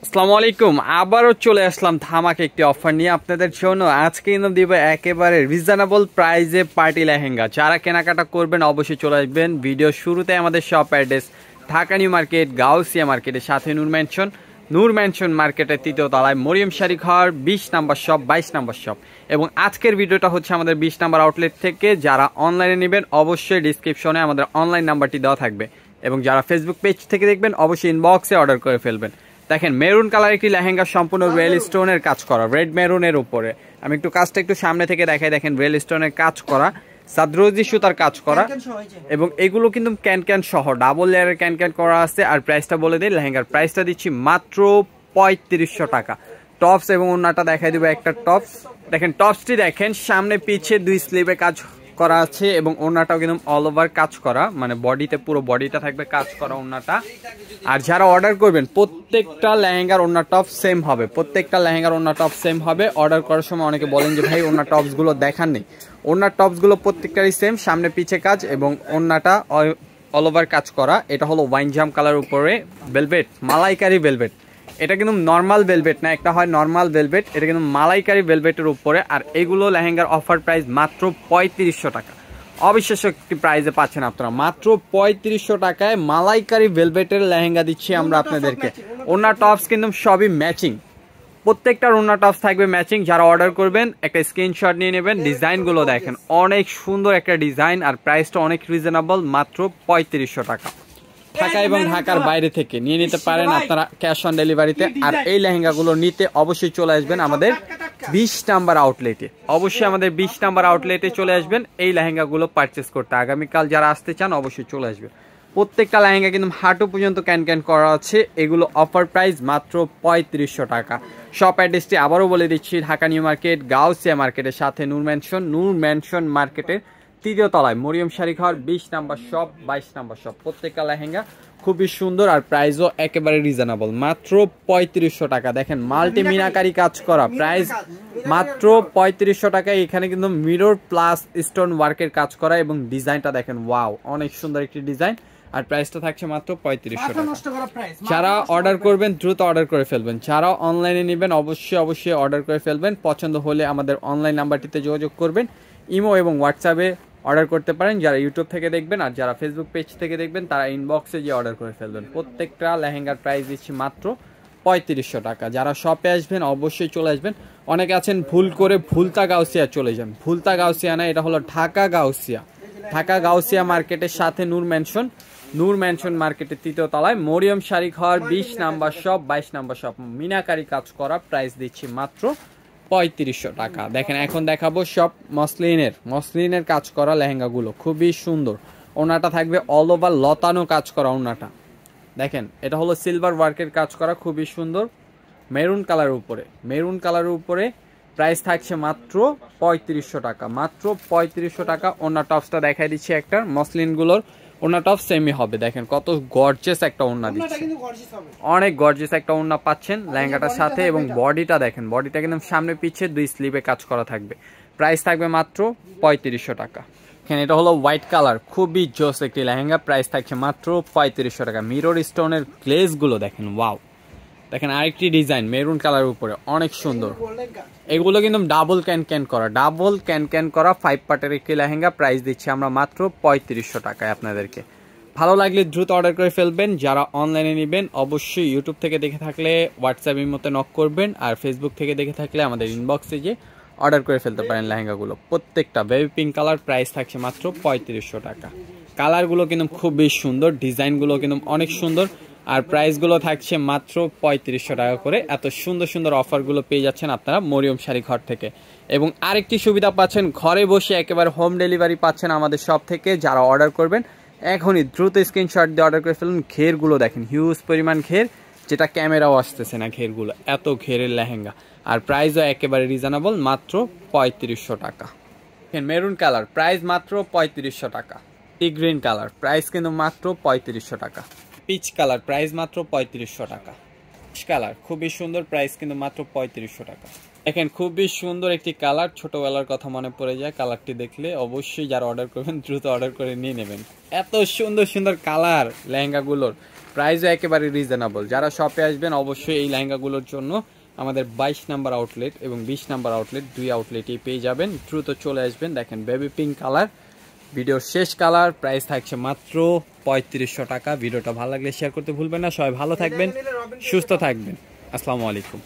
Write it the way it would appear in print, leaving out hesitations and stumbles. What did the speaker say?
আসসালামু আলাইকুম। আবারও চলে আসলাম ধামাকে একটি অফার নিয়ে আপনাদের জন্য। আজকে কিন্তু দিব একেবারে রিজনেবল প্রাইসে পার্টি লেহেঙ্গা। যারা কেনাকাটা করবেন অবশ্যই চলে আসবেন। ভিডিও শুরুতে আমাদের shop address Dhaka new market, Gausia মার্কেটের সাথে নূর ম্যানশন মার্কেটের তৃতীয় তলায় মরিয়ম শাড়ি ঘর 20 নাম্বার শপ, 22 নাম্বার শপ। এবং আজকের ভিডিওটা হচ্ছে আমাদের 20 নাম্বার আউটলেট থেকে। যারা অনলাইনে নেবেন অবশ্যই ডিসক্রিপশনে আমাদের অনলাইন নাম্বারটি দেওয়া থাকবে, এবং যারা ফেসবুক পেজ থেকে দেখবেন অবশ্যই ইনবক্সে অর্ডার করে ফেলবেন। দেখেন মেরুন কালার একটি লেহেঙ্গা, সম্পূর্ণ রিয়েল স্টোনের কাজ করা, রেড মেরুনের উপরে। আমি একটু কাজটা একটু সামনে থেকে দেখাই। দেখেন রিয়েল স্টোনের কাজ করা, সাদরোজি সুতার কাজ করা, এবং এগুলো কিন্তু ক্যান সহ ডাবল লেয়ারের ক্যান করা আছে। আর প্রাইসটা বলে দিই, লেহেঙ্গার প্রাইসটা দিচ্ছি মাত্র 3500 টাকা। টপস এবং ওন্নাটা দেখাই দিব। একটা টপস দেখেন, টপসটি দেখেন সামনে পিছে দুই স্লিভে কাজ করা আছে, এবং ওন্নাটাও কিন্তু অল ওভার কাজ করা, মানে বডিতে পুরো বডিটা থাকবে কাজ করা ওন্নাটা। আর যারা অর্ডার করবেন প্রত্যেকটা লেহেঙ্গার ওন্না টপ সেম হবে, প্রত্যেকটা লেহেঙ্গার ওন্না টপ সেম হবে। অর্ডার করার সময় অনেকে বলেন যে ভাই ওন্না টপসগুলো দেখান নেই। ওন্নার টপসগুলো প্রত্যেকটারই সেম, সামনে পিছে কাজ এবং ওন্নাটা অল ওভার কাজ করা। এটা হলো ওয়াইন জাম কালার উপরে ভেলভেট, মালাইকারি ভেলভেট। এটা কিন্তু নর্মাল ভেলভেট না, একটা হয় নর্মাল ভেলভেট, এটা কিন্তু মালাইকারি ভেলভেটের উপরে। আর এগুলো লেহেঙ্গার অফার প্রাইস মাত্র 3500 টাকা। অবিশ্বাস্য একটি প্রাইসে পাচ্ছেন আপনারা, মাত্র 3500 টাকায় মালাইকারি ভেলভেটের লেহেঙ্গা দিচ্ছি আমরা আপনাদেরকে। ওনার টপস কিন্তু সবই ম্যাচিং, প্রত্যেকটার ওনার টপস থাকবে ম্যাচিং। যারা অর্ডার করবেন একটা স্ক্রিনশট নিয়ে নেবেন। ডিজাইনগুলো দেখেন, অনেক সুন্দর একটা ডিজাইন, আর প্রাইসটা অনেক রিজনেবল, মাত্র 3500 টাকা। ঢাকা এবং ঢাকার বাইরে থেকে নিয়ে নিতে পারেন আপনারা ক্যাশ অন ডেলিভারিতে। আর এই লেহেঙ্গাগুলো নিতে অবশ্যই চলে আসবেন আমাদের 20 নাম্বার আউটলেটে। অবশ্যই আমাদের 20 নাম্বার আউটলেটে চলে আসবেন এই লেহেঙ্গাগুলো পারচেস করতে। আগামীকাল যারা আসতে চান অবশ্যই চলে আসবেন। প্রত্যেকটা লেহেঙ্গা কিন্তু হাঁটু পর্যন্ত ক্যান করা আছে। এগুলো অফার প্রাইস মাত্র 3500 টাকা। শপ অ্যাড্রেসটি আবারও বলে দিচ্ছি, ঢাকা নিউ মার্কেট, গাউসিয়া মার্কেটের সাথে নূর ম্যানশন মার্কেটের তৃতীয় তলায় মরিয়ম শাড়ি ঘর 20 নাম্বার শপ, 22 নাম্বার শপ। প্রত্যেকটা লেহেঙ্গা খুবই সুন্দর, আর প্রাইসও একেবারে রিজনেবল, মাত্র 3500 টাকা। দেখেন মাল্টি মিনাকারি কাজ করা, প্রাইস মাত্র 3500 টাকায়। এখানে কিন্তু মিরর প্লাস স্টোন ওয়ার্কের কাজ করা, এবং ডিজাইনটা দেখেন, ওয়াও, অনেক সুন্দর একটি ডিজাইন। আর প্রাইসটা থাকছে মাত্র 3500 টাকা। যারা অর্ডার করবেন দ্রুত অর্ডার করে ফেলবেন। যারা অনলাইনে নেবেন অবশ্যই অর্ডার করে ফেলবেন। পছন্দ হলে আমাদের অনলাইন নাম্বারটিতে যোগাযোগ করবেন। ইমো এবং হোয়াটসঅ্যাপে অর্ডার করতে পারেন যারা ইউটিউব থেকে দেখবেন, আর যারা ফেসবুক পেজ থেকে দেখবেন তারা ইনবক্সে গিয়ে অর্ডার করে ফেলবেন। প্রত্যেকটা লেহেঙ্গার প্রাইস দিচ্ছি মাত্র 3500 টাকা। যারা শপে আসবেন অবশ্যই চলে আসবেন। অনেকে আছেন ভুল করে ভুলতা গাউসিয়া চলে যান। ভুলতা গাউসিয়া না, এটা হলো ঢাকা গাউসিয়া মার্কেটের সাথে নূর ম্যানশন মার্কেটের তৃতীয় তলায় মরিয়ম শাড়ি ঘর 20 number shop, 22 number shop. Meenakari কাজ করা, প্রাইস দিচ্ছি মাত্র 3500 টাকা। দেখেন এখন দেখাবো সব মসলিনের কাজ করা লেহেঙ্গাগুলো, খুবই সুন্দর। ওনাটা থাকবে অল ওভার লতানো কাজ করা ওনাটা। দেখেন এটা হলো সিলভার ওয়ার্কের কাজ করা, খুবই সুন্দর, মেরুন কালারের উপরে। প্রাইস থাকছে মাত্র 3500 টাকা, মাত্র 3500 টাকা। ওনা টপসটা দেখাই দিচ্ছি, একটা মসলিনগুলোর ওনা টপ সেমি হবে। দেখেন কত গর্জিয়াস একটা ওন্না দিচ্ছে, অনেক গর্জিয়াস একটা ওন্না পাচ্ছেন লেহেঙ্গাটার সাথে। এবং বডিটা দেখেন, বডিটা কিন্তু সামনে পিছে দুই স্লিভে কাজ করা থাকবে। প্রাইস থাকবে মাত্র 3500 টাকা। এখানে এটা হলো হোয়াইট কালার, খুবই জোস একটি লেহেঙ্গা। প্রাইস থাকছে মাত্র 3500 টাকা। মিরর স্টোনের গ্লেজগুলো দেখেন, ওয়াও। দেখেন আরেকটি ডিজাইন মেরুন কালার উপরে, অনেক সুন্দর। এগুলো কিন্তু ডাবল ক্যান করা 5 পার্টের একটি লেহেঙ্গা। প্রাইস দিচ্ছি আমরা মাত্র 3500 টাকায় আপনাদেরকে। ভালো লাগলে দ্রুত অর্ডার করে ফেলবেন। যারা অনলাইনে নেবেন অবশ্যই ইউটিউব থেকে দেখে থাকলে হোয়াটসঅ্যাপের মতো নক করবেন, আর ফেসবুক থেকে দেখে থাকলে আমাদের ইনবক্সে গিয়ে অর্ডার করে ফেলতে পারেন লেহেঙ্গাগুলো। প্রত্যেকটা বেবি পিঙ্ক কালার, প্রাইস থাকছে মাত্র 3500 টাকা। কালারগুলো কিন্তু খুবই সুন্দর, ডিজাইনগুলো কিন্তু অনেক সুন্দর, আর প্রাইসগুলো থাকছে মাত্র 3500 টাকা করে। এত সুন্দর অফারগুলো পেয়ে যাচ্ছেন আপনারা মরিয়ম শাড়ি ঘর থেকে। এবং আরেকটি সুবিধা পাচ্ছেন, ঘরে বসে একেবারে হোম ডেলিভারি পাচ্ছেন আমাদের শপ থেকে। যারা অর্ডার করবেন এখনই দ্রুত স্ক্রিনশট দিয়ে অর্ডার করে ফেলুন। ঘেরগুলো দেখেন, হিউজ পরিমাণ ঘের, যেটা ক্যামেরাও আসতেছে না ঘেরগুলো, এত ঘেরের লেহেঙ্গা। আর প্রাইসও একেবারে রিজনেবল, মাত্র 3500 টাকা। মেরুন কালার, প্রাইস মাত্র 3500 টাকা। টি গ্রিন কালার, প্রাইস কিন্তু মাত্র 3500 টাকা। পিচ কালার, প্রাইস মাত্র 3500 টাকা। কালার খুবই সুন্দর, প্রাইস কিন্তু মাত্র 3500 টাকা। দেখেন খুবই সুন্দর একটি কালার, ছোটবেলার কথা মনে পড়ে যায় কালারটি দেখলে। অবশ্যই যারা অর্ডার করবেন দ্রুত অর্ডার করে নিয়ে নেবেন। এত সুন্দর কালার লেহেঙ্গাগুলোর, প্রাইসও একেবারে রিজনেবল। যারা শপে আসবেন অবশ্যই এই লেহেঙ্গাগুলোর জন্য আমাদের 22 নাম্বার আউটলেট এবং 20 নাম্বার আউটলেট, 2 আউটলেটেই পেয়ে যাবেন। দ্রুত চলে আসবেন। দেখেন বেবি পিঙ্ক কালার, ভিডিওর শেষ কালার, প্রাইস থাকছে মাত্র 3500 টাকা। ভিডিওটা ভালো লাগলে শেয়ার করতে ভুলবেন না। সবাই ভালো থাকবেন, সুস্থ থাকবেন। আসসালামু আলাইকুম।